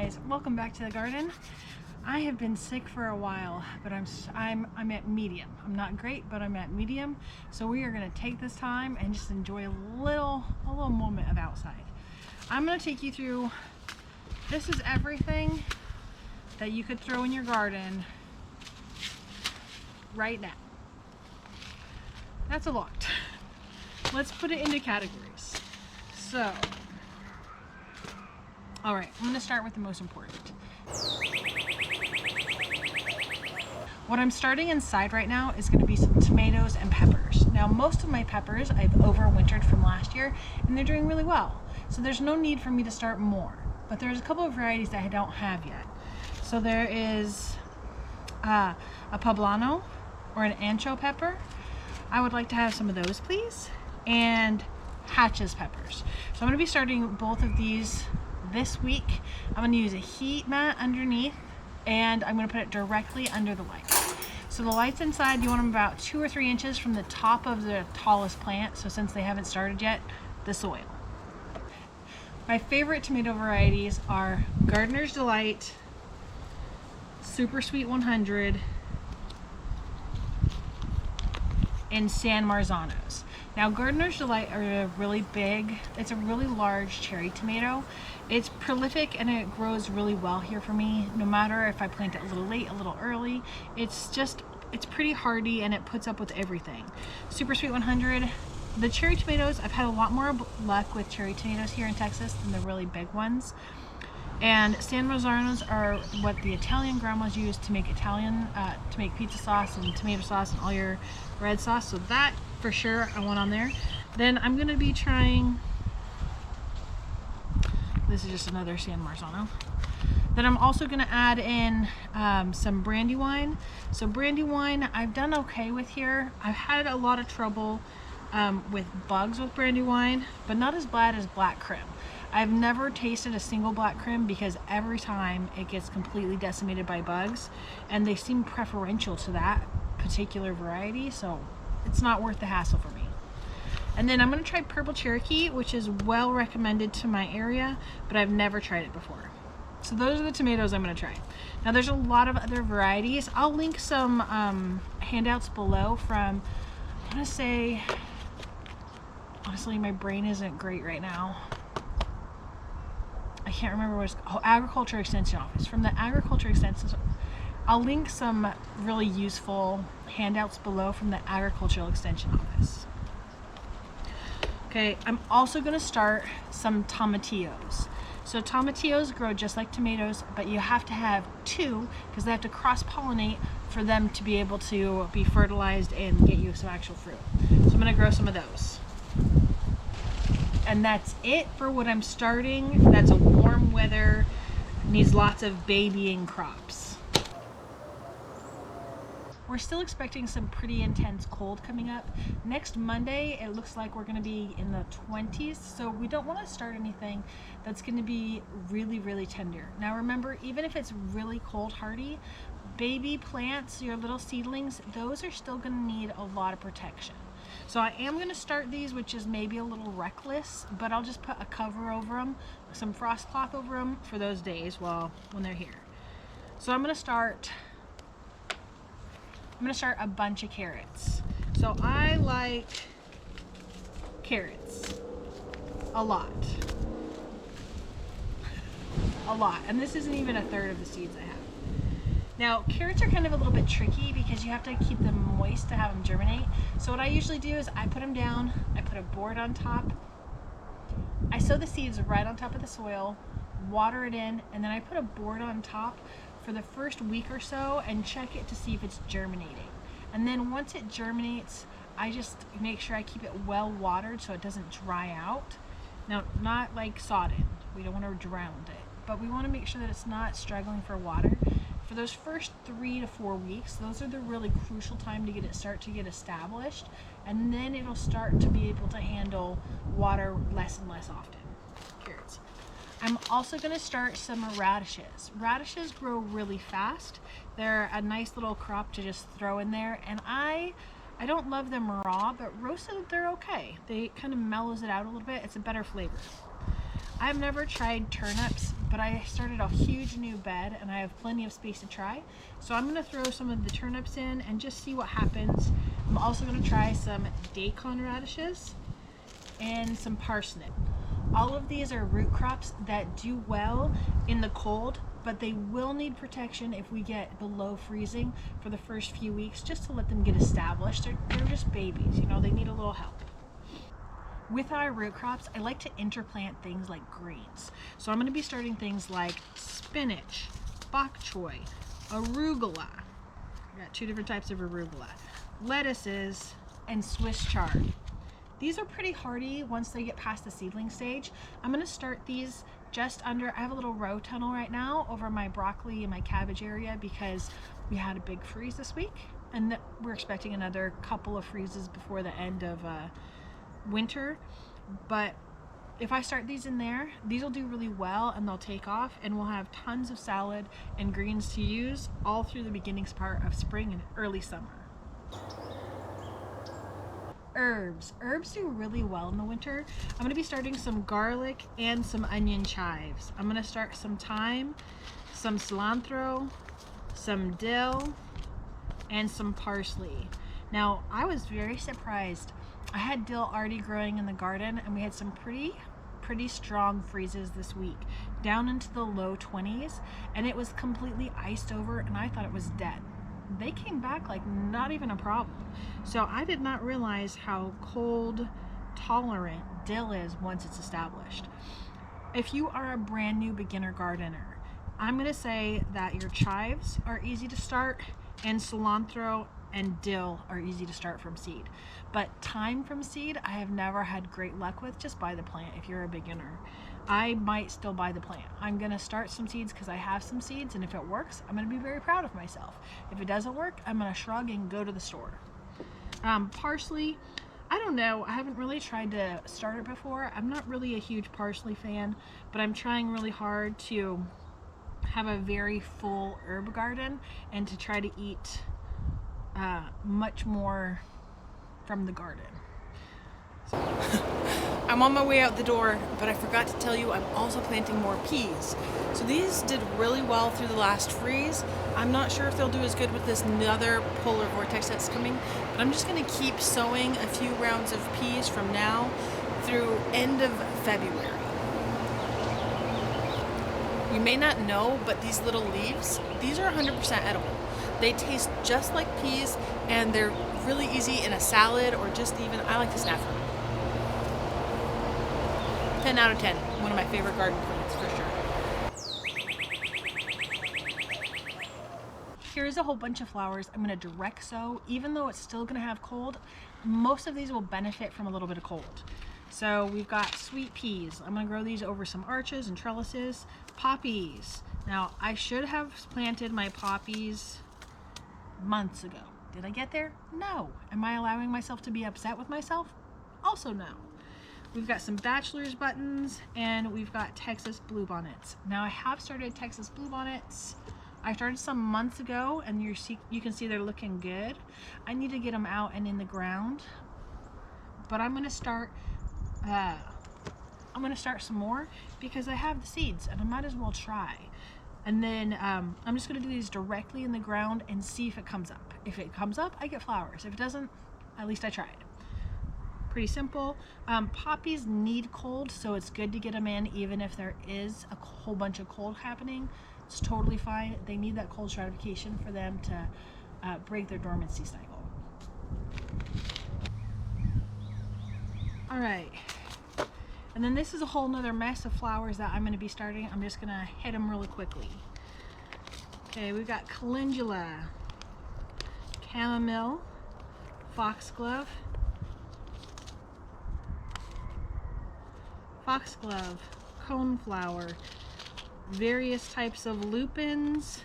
guys, welcome back to the garden. I have been sick for a while, but I'm at medium. I'm not great, but I'm at medium. So we are going to take this time and just enjoy a little moment of outside. I'm going to take you through. This is everything that you could throw in your garden right now. That's a lot. Let's put it into categories. So, all right, I'm going to start with the most important. What I'm starting inside right now is going to be some tomatoes and peppers. Now, most of my peppers I've overwintered from last year, and they're doing really well. So there's no need for me to start more. But there's a couple of varieties that I don't have yet. So there is a poblano or an ancho pepper. I would like to have some of those, please. And Hatch's peppers. So I'm going to be starting both of these this week. I'm going to use a heat mat underneath, and I'm going to put it directly under the lights. So the lights inside, you want them about 2 or 3 inches from the top of the tallest plant. So since they haven't started yet, the soil. My favorite tomato varieties are Gardener's Delight, Super Sweet 100, and San Marzanos. Now, Gardener's Delight are really big. It's a really large cherry tomato. It's prolific and it grows really well here for me. No matter if I plant it a little late, a little early, it's pretty hardy and it puts up with everything. Super Sweet 100. The cherry tomatoes, I've had a lot more luck with cherry tomatoes here in Texas than the really big ones. And San Marzanos are what the Italian grandmas use to make pizza sauce and tomato sauce and all your red sauce. So that for sure I want on there. Then I'm going to be trying, this is just another San Marzano. Then I'm also going to add in some Brandywine. So Brandywine I've done okay with here. I've had a lot of trouble with bugs with Brandywine, but not as bad as black crim. I've never tasted a single black crim because every time it gets completely decimated by bugs, and they seem preferential to that particular variety, so it's not worth the hassle for me. And then I'm going to try Purple Cherokee, which is well recommended to my area, but I've never tried it before. So those are the tomatoes I'm going to try. Now there's a lot of other varieties. I'll link some handouts below from, I want to say, honestly my brain isn't great right now. I can't remember what it's called. Oh, Agriculture Extension Office. From the Agriculture Extension, I'll link some really useful handouts below from the Agricultural Extension Office. Okay, I'm also going to start some tomatillos. So tomatillos grow just like tomatoes, but you have to have 2 because they have to cross-pollinate for them to be able to be fertilized and get you some actual fruit. So I'm going to grow some of those. And that's it for what I'm starting. That's a warm weather, needs lots of babying crops. We're still expecting some pretty intense cold coming up. Next Monday, it looks like we're going to be in the 20s, so we don't want to start anything that's going to be really tender. Now remember, even if it's really cold hardy, baby plants, your little seedlings, those are still going to need a lot of protection. So I am going to start these, which is maybe a little reckless, but I'll just put a cover over them, some frost cloth over them for those days when they're here. So I'm going to start a bunch of carrots. So I like carrots a lot. And this isn't even a third of the seeds I have. Now, carrots are kind of a little bit tricky because you have to keep them moist to have them germinate. So what I usually do is I put them down, I put a board on top, I sow the seeds right on top of the soil, water it in, and then I put a board on top for the first week or so and check it to see if it's germinating. And then once it germinates, I just make sure I keep it well watered so it doesn't dry out. Now, not like sodded, we don't want to drown it, but we want to make sure that it's not struggling for water. For those first 3 to 4 weeks, those are the really crucial time to start to get established, and then it'll start to be able to handle water less and less often. Carrots. I'm also going to start some radishes. Radishes grow really fast. They're a nice little crop to just throw in there, and I don't love them raw, but roasted they're okay. They kind of mellows it out a little bit. It's a better flavor. I've never tried turnips, but I started a huge new bed and I have plenty of space to try. So I'm gonna throw some of the turnips in and just see what happens. I'm also gonna try some daikon radishes and some parsnip. All of these are root crops that do well in the cold, but they will need protection if we get below freezing for the first few weeks, just to let them get established. They're just babies, you know, they need a little help. With our root crops, I like to interplant things like greens. So I'm going to be starting things like spinach, bok choy, arugula. I got 2 different types of arugula, lettuces, and Swiss chard. These are pretty hardy once they get past the seedling stage. I'm going to start these just under, I have a little row tunnel right now over my broccoli and my cabbage area because we had a big freeze this week, and we're expecting another couple of freezes before the end of winter. But if I start these in there, these will do really well and they'll take off, and we'll have tons of salad and greens to use all through the beginnings part of spring and early summer. Herbs do really well in the winter. I'm going to be starting some garlic and some onion chives. I'm going to start some thyme, some cilantro, some dill, and some parsley. Now, I was very surprised. I had dill already growing in the garden, and we had some pretty strong freezes this week, down into the low 20s, and it was completely iced over, and I thought it was dead. They came back like not even a problem. So I did not realize how cold tolerant dill is once it's established. If you are a brand new beginner gardener, I'm going to say that your chives are easy to start, and cilantro and dill are easy to start from seed. But thyme from seed, I have never had great luck with. Just buy the plant if you're a beginner. I might still buy the plant. I'm gonna start some seeds because I have some seeds, and if it works, I'm gonna be very proud of myself. If it doesn't work, I'm gonna shrug and go to the store. Parsley, I don't know, I haven't really tried to start it before. I'm not really a huge parsley fan, but I'm trying really hard to have a very full herb garden and to try to eat much more from the garden. I'm on my way out the door, but I forgot to tell you I'm also planting more peas. So these did really well through the last freeze. I'm not sure if they'll do as good with this other polar vortex that's coming, but I'm just going to keep sowing a few rounds of peas from now through end of February. You may not know, but these little leaves, these are 100% edible. They taste just like peas, and they're really easy in a salad or just even, I like to snack them. 10 out of 10. One of my favorite garden plants for sure. Here's a whole bunch of flowers I'm going to direct sow. Even though it's still going to have cold, most of these will benefit from a little bit of cold. So we've got sweet peas. I'm going to grow these over some arches and trellises. Poppies. Now, I should have planted my poppies months ago. Did I get there? No. Am I allowing myself to be upset with myself? Also no. We've got some bachelor's buttons, and we've got Texas bluebonnets. Now, I have started Texas bluebonnets. I started some months ago, and you can see they're looking good. I need to get them out and in the ground, but I'm going to start some more because I have the seeds, and I might as well try. And then I'm just going to do these directly in the ground and see if it comes up. If it comes up, I get flowers. If it doesn't, at least I tried. Pretty simple. Poppies need cold, so it's good to get them in even if there is a whole bunch of cold happening. It's totally fine. They need that cold stratification for them to break their dormancy cycle. All right. And then this is a whole nother mess of flowers that I'm going to be starting. I'm just going to hit them really quickly. Okay, we've got calendula, chamomile, foxglove, coneflower, various types of lupins,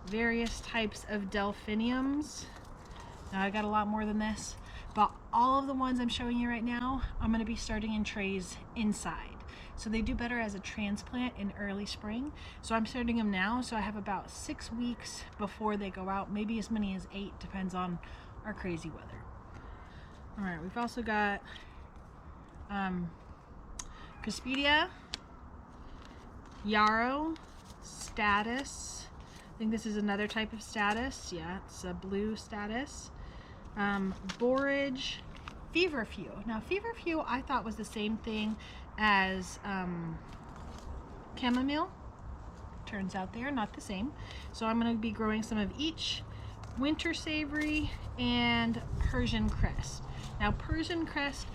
various types of delphiniums. Now I got a lot more than this, but all of the ones I'm showing you right now, I'm going to be starting in trays inside. So they do better as a transplant in early spring. So I'm starting them now, so I have about 6 weeks before they go out, maybe as many as 8, depends on our crazy weather. All right, we've also got Cuspedia, yarrow, status. I think this is another type of status. Yeah, it's a blue status. Borage, feverfew. Now feverfew I thought was the same thing as chamomile. Turns out they are not the same. So I'm going to be growing some of each. Winter savory and Persian crest. Now Persian crest,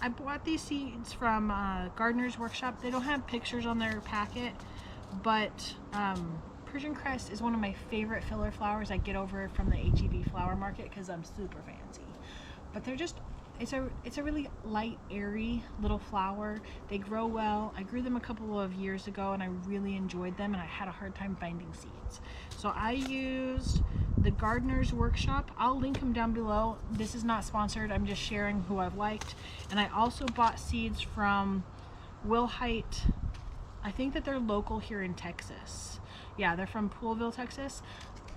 I bought these seeds from Gardener's Workshop. They don't have pictures on their packet, but Persian crest is one of my favorite filler flowers I get over from the HEB flower market because I'm super fancy. But they're just, it's a really light, airy little flower. They grow well. I grew them a couple of years ago and I really enjoyed them, and I had a hard time finding seeds. So I used the Gardener's Workshop. I'll link them down below. This is not sponsored. I'm just sharing who I've liked. And I also bought seeds from Wilhite. I think that they're local here in Texas. Yeah, they're from Poolville, Texas.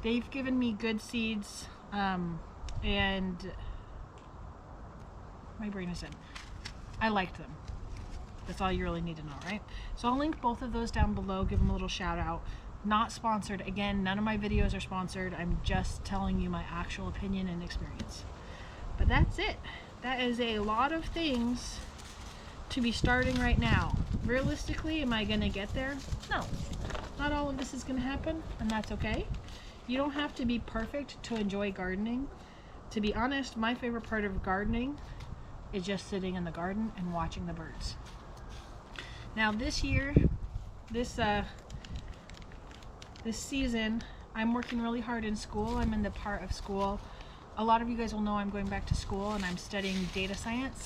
They've given me good seeds, and my brain is in. I liked them. That's all you really need to know, right? So I'll link both of those down below. Give them a little shout out. Not sponsored. Again, none of my videos are sponsored. I'm just telling you my actual opinion and experience. But that's it. That is a lot of things to be starting right now. Realistically, am I gonna get there? No. Not all of this is gonna happen, and that's okay. You don't have to be perfect to enjoy gardening. To be honest, my favorite part of gardening is just sitting in the garden and watching the birds. Now this year, this season, I'm working really hard in school. I'm in the part of school. A lot of you guys will know I'm going back to school and I'm studying data science.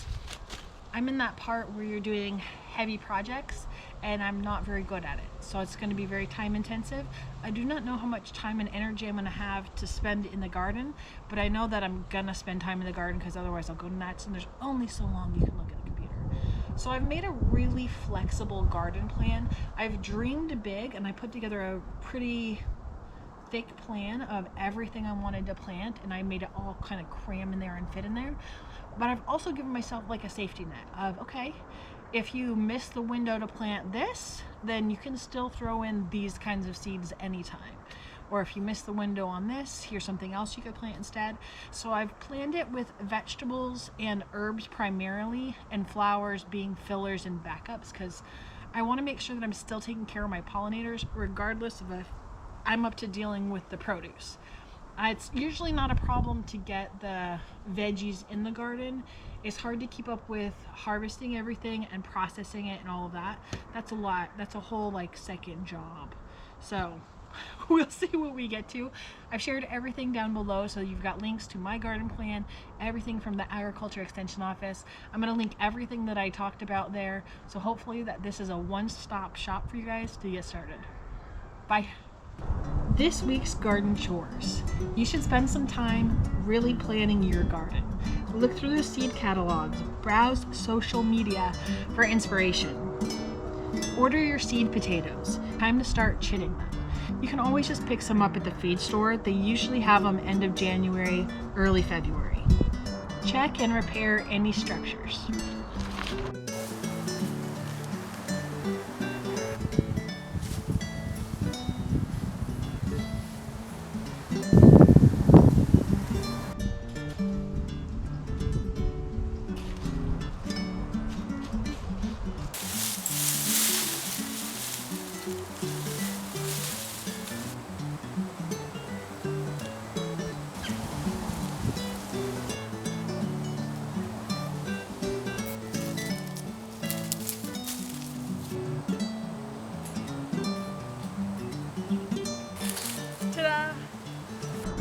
I'm in that part where you're doing heavy projects and I'm not very good at it. So it's going to be very time intensive. I do not know how much time and energy I'm going to have to spend in the garden, but I know that I'm going to spend time in the garden because otherwise I'll go nuts, and there's only so long you can look at a computer. So I've made a really flexible garden plan. I've dreamed big and I put together a pretty thick plan of everything I wanted to plant, and I made it all kind of cram in there and fit in there. But I've also given myself like a safety net of, okay, if you miss the window to plant this, then you can still throw in these kinds of seeds anytime. Or if you miss the window on this, here's something else you could plant instead. So I've planned it with vegetables and herbs primarily, and flowers being fillers and backups, because I want to make sure that I'm still taking care of my pollinators regardless of if I'm up to dealing with the produce. It's usually not a problem to get the veggies in the garden. It's hard to keep up with harvesting everything and processing it and all of that. That's a lot. That's a whole like second job. So we'll see what we get to. I've shared everything down below, so you've got links to my garden plan, everything from the Agriculture Extension Office. I'm going to link everything that I talked about there. So hopefully that this is a one-stop shop for you guys to get started. Bye. This week's garden chores. You should spend some time really planning your garden. Look through the seed catalogs, browse social media for inspiration. Order your seed potatoes. Time to start chitting them. You can always just pick some up at the feed store. They usually have them end of January, early February. Check and repair any structures.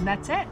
That's it.